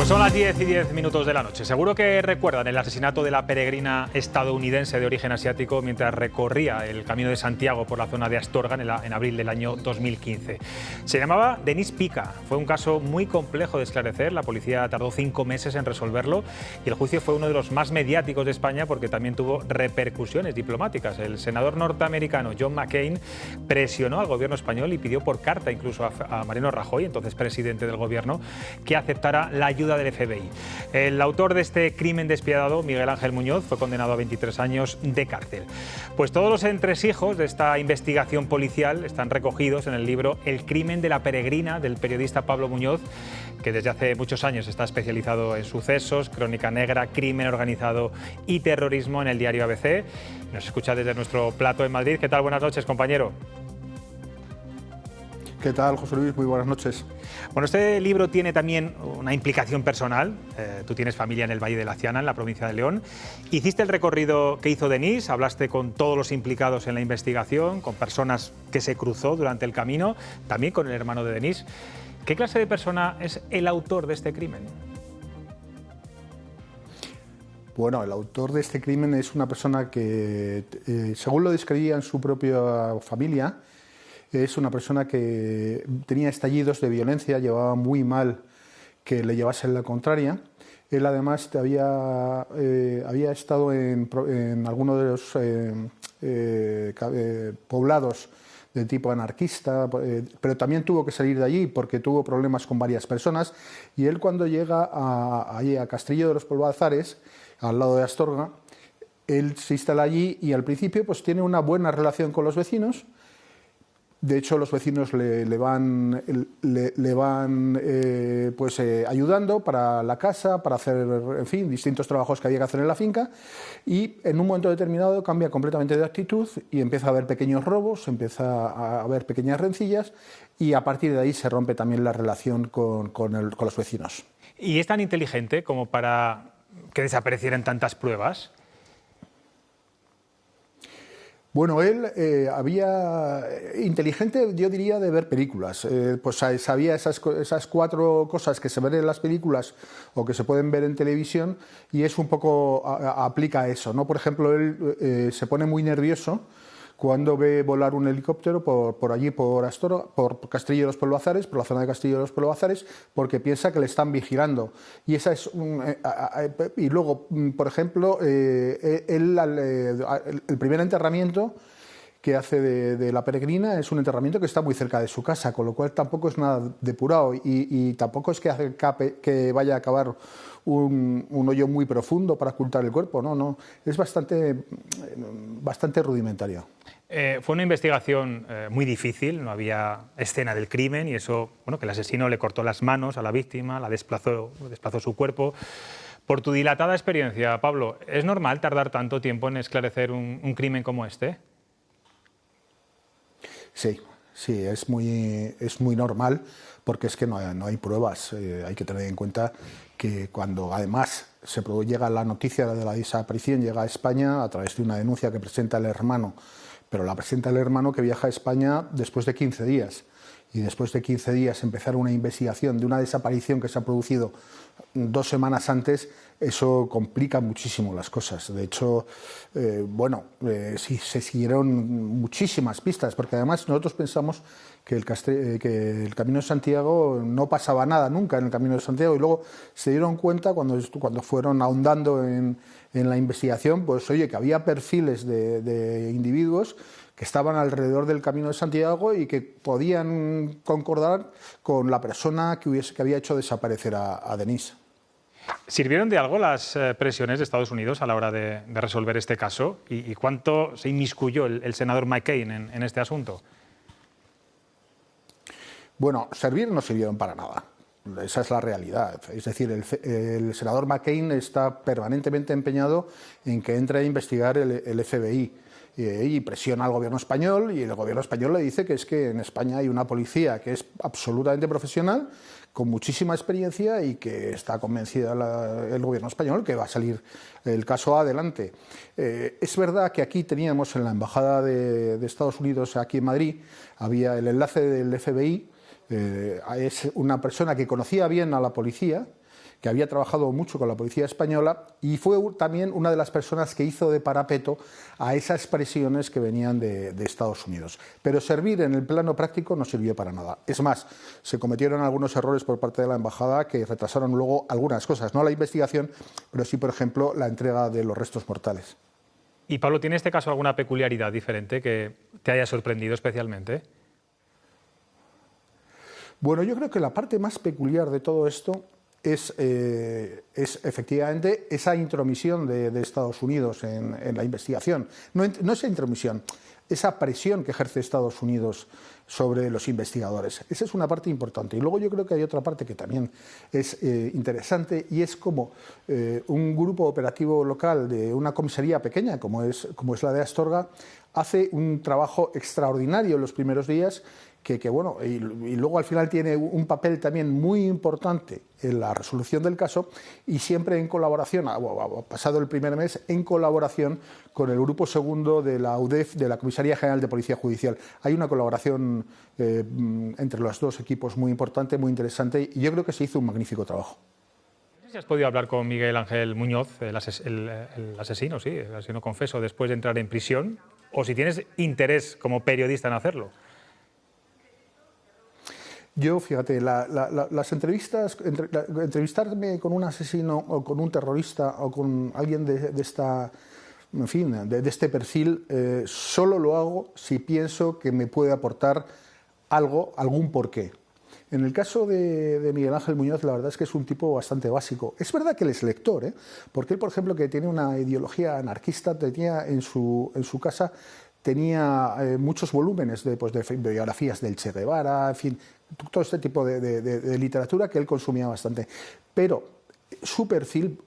Son las 10:10 de la noche. Seguro que recuerdan el asesinato de la peregrina estadounidense de origen asiático mientras recorría el Camino de Santiago por la zona de Astorga en abril del año 2015. Se llamaba Denise Pica. Fue un caso muy complejo de esclarecer. La policía tardó 5 meses en resolverlo y el juicio fue uno de los más mediáticos de España porque también tuvo repercusiones diplomáticas. El senador norteamericano John McCain presionó al gobierno español y pidió por carta incluso a Mariano Rajoy, entonces presidente del gobierno, que aceptara la ayuda del FBI. El autor de este crimen despiadado, Miguel Ángel Muñoz, fue condenado a 23 años de cárcel. Pues todos los entresijos de esta investigación policial están recogidos en el libro El crimen de la peregrina, del periodista Pablo Muñoz, que desde hace muchos años está especializado en sucesos, crónica negra, crimen organizado y terrorismo en el diario ABC. Nos escucha desde nuestro plato en Madrid. ¿Qué tal? Buenas noches, compañero. ¿Qué tal, José Luis? Muy buenas noches. Bueno, este libro tiene también una implicación personal. Tú tienes familia en el Valle de la Ciana, en la provincia de León. Hiciste el recorrido que hizo Denise, hablaste con todos los implicados en la investigación, con personas que se cruzó durante el camino, también con el hermano de Denise. ¿Qué clase de persona es el autor de este crimen? Bueno, el autor de este crimen es una persona que, según lo describía en su propia familia, es una persona que tenía estallidos de violencia, llevaba muy mal que le llevasen la contraria. Él además había estado en algunos de los poblados de tipo anarquista, pero también tuvo que salir de allí porque tuvo problemas con varias personas. Y él, cuando llega allí a Castillo de los Polvazares, al lado de Astorga, él se instala allí y al principio pues tiene una buena relación con los vecinos. De hecho, los vecinos le van ayudando para la casa, para hacer, en fin, distintos trabajos que había que hacer en la finca, y en un momento determinado cambia completamente de actitud y empieza a haber pequeños robos, empieza a haber pequeñas rencillas, y a partir de ahí se rompe también la relación con los vecinos. ¿Y es tan inteligente como para que desaparecieran tantas pruebas? Bueno, él había inteligente, yo diría, de ver películas. Pues sabía esas 4 cosas que se ven en las películas o que se pueden ver en televisión, y es un poco aplica eso, ¿no? Por ejemplo, él se pone muy nervioso cuando ve volar un helicóptero por allí, por Astorga, por Castillo de los Polvazares, por la zona de Castillo de los Polvazares, porque piensa que le están vigilando. Y esa es y luego, por ejemplo, el primer enterramiento que hace de la peregrina es un enterramiento que está muy cerca de su casa, con lo cual tampoco es nada depurado y tampoco es que vaya a cavar un hoyo muy profundo para ocultar el cuerpo, no, es bastante rudimentario. Fue una investigación muy difícil, no había escena del crimen y eso, bueno, que el asesino le cortó las manos a la víctima, la desplazó su cuerpo. Por tu dilatada experiencia, Pablo, ¿es normal tardar tanto tiempo en esclarecer un crimen como este? Sí, es muy normal, porque es que no hay pruebas. Hay que tener en cuenta que cuando además llega la noticia de la desaparición, llega a España a través de una denuncia que presenta el hermano, pero la presenta el hermano, que viaja a España después de 15 días. Y después de 15 días empezar una investigación de una desaparición que se ha producido 2 semanas antes, eso complica muchísimo las cosas. De hecho, sí, se siguieron muchísimas pistas, porque además nosotros pensamos que el Camino de Santiago no pasaba nada nunca en el Camino de Santiago, y luego se dieron cuenta cuando fueron ahondando en la investigación, pues oye, que había perfiles de individuos que estaban alrededor del Camino de Santiago y que podían concordar con la persona que había hecho desaparecer a Denise. ¿Sirvieron de algo las presiones de Estados Unidos a la hora de resolver este caso? ¿Y cuánto se inmiscuyó el senador McCain en este asunto? Bueno, servir no sirvieron para nada. Esa es la realidad. Es decir, el senador McCain está permanentemente empeñado en que entre a investigar el FBI. Y presiona al gobierno español, y el gobierno español le dice que es que en España hay una policía que es absolutamente profesional, con muchísima experiencia, y que está convencida el gobierno español que va a salir el caso adelante. Es verdad que aquí teníamos en la Embajada de Estados Unidos, aquí en Madrid, había el enlace del FBI, es una persona que conocía bien a la policía, que había trabajado mucho con la policía española y fue también una de las personas que hizo de parapeto a esas presiones que venían de Estados Unidos. Pero servir en el plano práctico no sirvió para nada. Es más, se cometieron algunos errores por parte de la embajada que retrasaron luego algunas cosas, no la investigación, pero sí, por ejemplo, la entrega de los restos mortales. Y Pablo, ¿tiene este caso alguna peculiaridad diferente que te haya sorprendido especialmente? Bueno, yo creo que la parte más peculiar de todo esto es efectivamente esa intromisión de Estados Unidos en la investigación. No esa intromisión, esa presión que ejerce Estados Unidos sobre los investigadores. Esa es una parte importante. Y luego yo creo que hay otra parte que también es interesante y es como un grupo operativo local de una comisaría pequeña, como es la de Astorga, hace un trabajo extraordinario en los primeros días bueno, y luego al final tiene un papel también muy importante en la resolución del caso y siempre en colaboración, pasado el primer mes, en colaboración con el grupo segundo de la UDEF, de la Comisaría General de Policía Judicial. Hay una colaboración entre los dos equipos muy importante, muy interesante y yo creo que se hizo un magnífico trabajo. No sé si has podido hablar con Miguel Ángel Muñoz, el asesino, sí, el asesino confeso, después de entrar en prisión, o si tienes interés como periodista en hacerlo. Yo, fíjate, las entrevistas, entrevistarme con un asesino o con un terrorista o con alguien de este perfil, solo lo hago si pienso que me puede aportar algún porqué. En el caso de Miguel Ángel Muñoz, la verdad es que es un tipo bastante básico. Es verdad que él es lector, porque él, por ejemplo, que tiene una ideología anarquista, tenía en su casa muchos volúmenes de biografías del Che Guevara, en fin, todo este tipo de literatura que él consumía bastante. Pero su perfil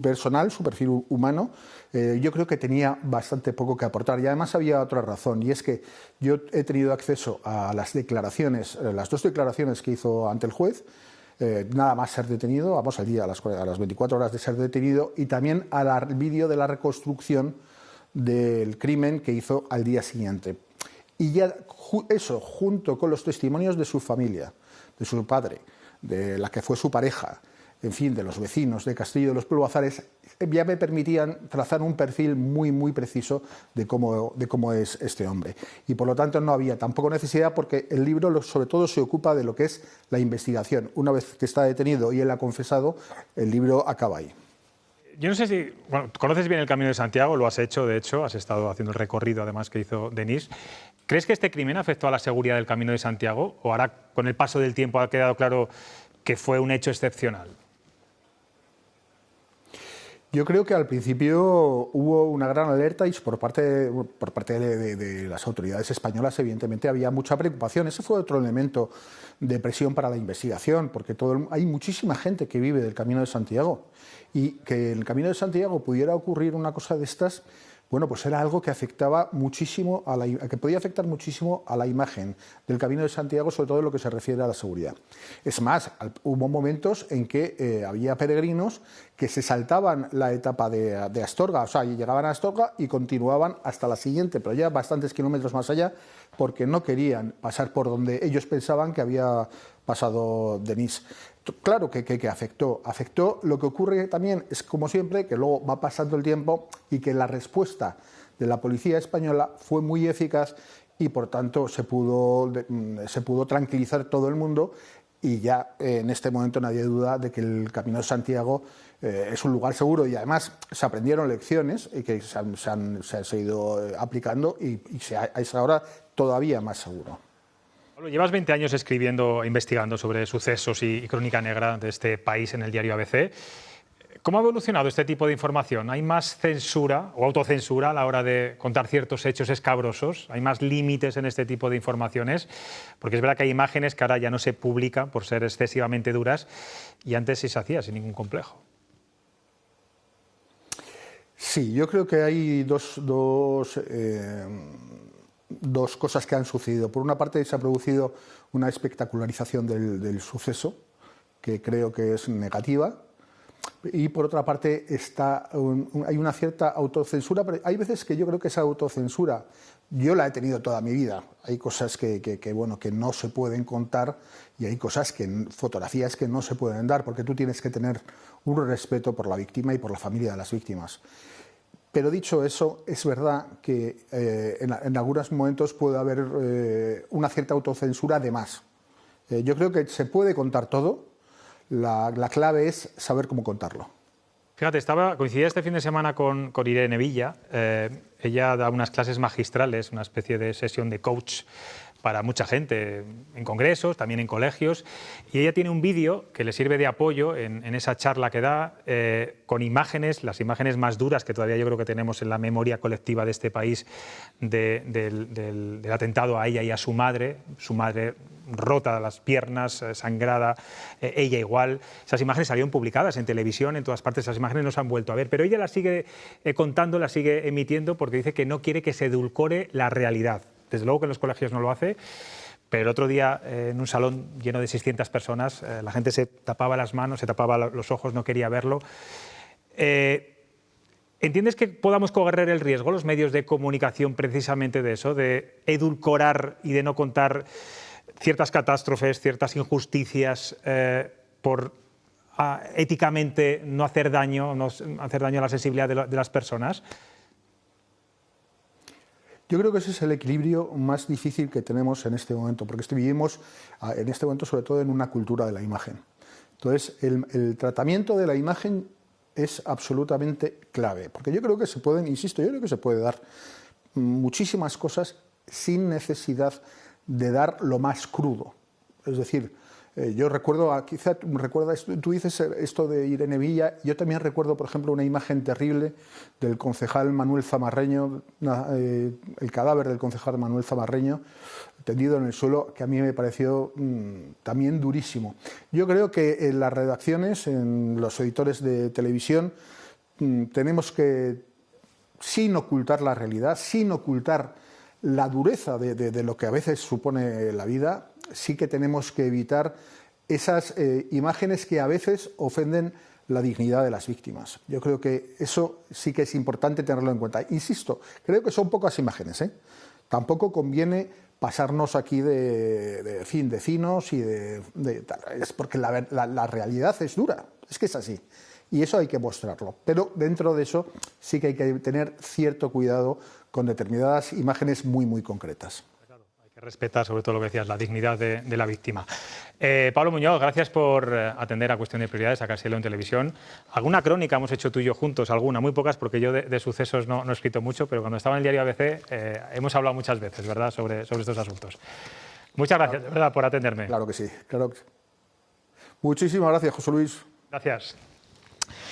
personal, su perfil humano, yo creo que tenía bastante poco que aportar. Y además había otra razón, y es que yo he tenido acceso a las declaraciones, las dos declaraciones que hizo ante el juez, nada más ser detenido, vamos al día, a las 24 horas de ser detenido, y también al vídeo de la reconstrucción del crimen que hizo al día siguiente. Y ya eso, junto con los testimonios de su familia, de su padre, de la que fue su pareja, en fin, de los vecinos de Castillo de los Pulvazares, ya me permitían trazar un perfil muy, muy preciso de cómo es este hombre. Y por lo tanto no había tampoco necesidad, porque el libro sobre todo se ocupa de lo que es la investigación. Una vez que está detenido y él ha confesado, el libro acaba ahí. Yo no sé si, bueno, conoces bien el Camino de Santiago, lo has hecho, de hecho, has estado haciendo el recorrido además que hizo Denis. ¿Crees que este crimen afectó a la seguridad del Camino de Santiago o ahora con el paso del tiempo ha quedado claro que fue un hecho excepcional? Yo creo que al principio hubo una gran alerta y por parte de las autoridades españolas, evidentemente, había mucha preocupación. Ese fue otro elemento de presión para la investigación, porque hay muchísima gente que vive del Camino de Santiago y que en el Camino de Santiago pudiera ocurrir una cosa de estas, bueno, pues era algo que afectaba muchísimo que podía afectar muchísimo a la imagen del Camino de Santiago, sobre todo en lo que se refiere a la seguridad. Es más, hubo momentos en que había peregrinos que se saltaban la etapa de Astorga, o sea, llegaban a Astorga y continuaban hasta la siguiente, pero ya bastantes kilómetros más allá, porque no querían pasar por donde ellos pensaban que había pasado Denis. Claro que afectó. Lo que ocurre también es, como siempre, que luego va pasando el tiempo y que la respuesta de la policía española fue muy eficaz y, por tanto, se pudo tranquilizar todo el mundo y ya en este momento nadie duda de que el Camino de Santiago es un lugar seguro y además se aprendieron lecciones y que se han ido aplicando y es ahora todavía más seguro. Pablo, llevas 20 años escribiendo e investigando sobre sucesos y crónica negra de este país en el diario ABC. ¿Cómo ha evolucionado este tipo de información? ¿Hay más censura o autocensura a la hora de contar ciertos hechos escabrosos? ¿Hay más límites en este tipo de informaciones? Porque es verdad que hay imágenes que ahora ya no se publican por ser excesivamente duras y antes sí se hacía sin ningún complejo. Sí, yo creo que hay dos cosas que han sucedido. Por una parte, se ha producido una espectacularización del suceso, que creo que es negativa. y por otra parte hay una cierta autocensura, pero hay veces que yo creo que esa autocensura yo la he tenido toda mi vida. Hay cosas bueno, que no se pueden contar y hay fotografías que no se pueden dar, porque tú tienes que tener un respeto por la víctima y por la familia de las víctimas. Pero dicho eso, es verdad que en algunos momentos puede haber una cierta autocensura de más. Yo creo que se puede contar todo, la clave es saber cómo contarlo. Fíjate, coincidía este fin de semana con Irene Villa. Ella da unas clases magistrales, una especie de sesión de coach para mucha gente, en congresos, también en colegios, y ella tiene un vídeo que le sirve de apoyo en esa charla que da, con imágenes, las imágenes más duras que todavía yo creo que tenemos en la memoria colectiva de este país, del atentado a ella y a su madre rota las piernas, sangrada, ella igual. Esas imágenes salieron publicadas en televisión, en todas partes, esas imágenes no se han vuelto a ver, pero ella las sigue contando, las sigue emitiendo, porque dice que no quiere que se edulcore la realidad. Desde luego que en los colegios no lo hace, pero el otro día en un salón lleno de 600 personas, la gente se tapaba las manos, se tapaba los ojos, no quería verlo. ¿Entiendes que podamos correr el riesgo, los medios de comunicación, precisamente de eso, de edulcorar y de no contar ciertas catástrofes, ciertas injusticias, por éticamente no hacer daño a la sensibilidad de las personas? Yo creo que ese es el equilibrio más difícil que tenemos en este momento, porque vivimos en este momento sobre todo en una cultura de la imagen. Entonces, el tratamiento de la imagen es absolutamente clave, porque yo creo que se pueden, insisto, yo creo que se puede dar muchísimas cosas sin necesidad de dar lo más crudo. Es decir, yo recuerdo, quizá tú dices esto de Irene Villa, yo también recuerdo, por ejemplo, una imagen terrible del concejal Manuel Zamarreño, el cadáver del concejal Manuel Zamarreño, tendido en el suelo, que a mí me pareció también durísimo. Yo creo que en las redacciones, en los editores de televisión, tenemos que, sin ocultar la realidad, sin ocultar la dureza de lo que a veces supone la vida, sí que tenemos que evitar esas imágenes que a veces ofenden la dignidad de las víctimas. Yo creo que eso sí que es importante tenerlo en cuenta. Insisto, creo que son pocas imágenes, ¿eh? Tampoco conviene pasarnos aquí de finos y tal. Es porque la realidad es dura, es que es así. Y eso hay que mostrarlo. Pero dentro de eso sí que hay que tener cierto cuidado con determinadas imágenes muy, muy concretas. Hay que respetar, sobre todo lo que decías, la dignidad de la víctima. Pablo Muñoz, gracias por atender a Cuestión de Prioridades, a Casielo en Televisión. ¿Alguna crónica hemos hecho tú y yo juntos? Alguna, muy pocas, porque yo de sucesos no he escrito mucho, pero cuando estaba en el diario ABC hemos hablado muchas veces, ¿verdad?, sobre estos asuntos. Muchas gracias, de verdad, por atenderme. Claro que sí, claro que sí. Muchísimas gracias, José Luis. Gracias.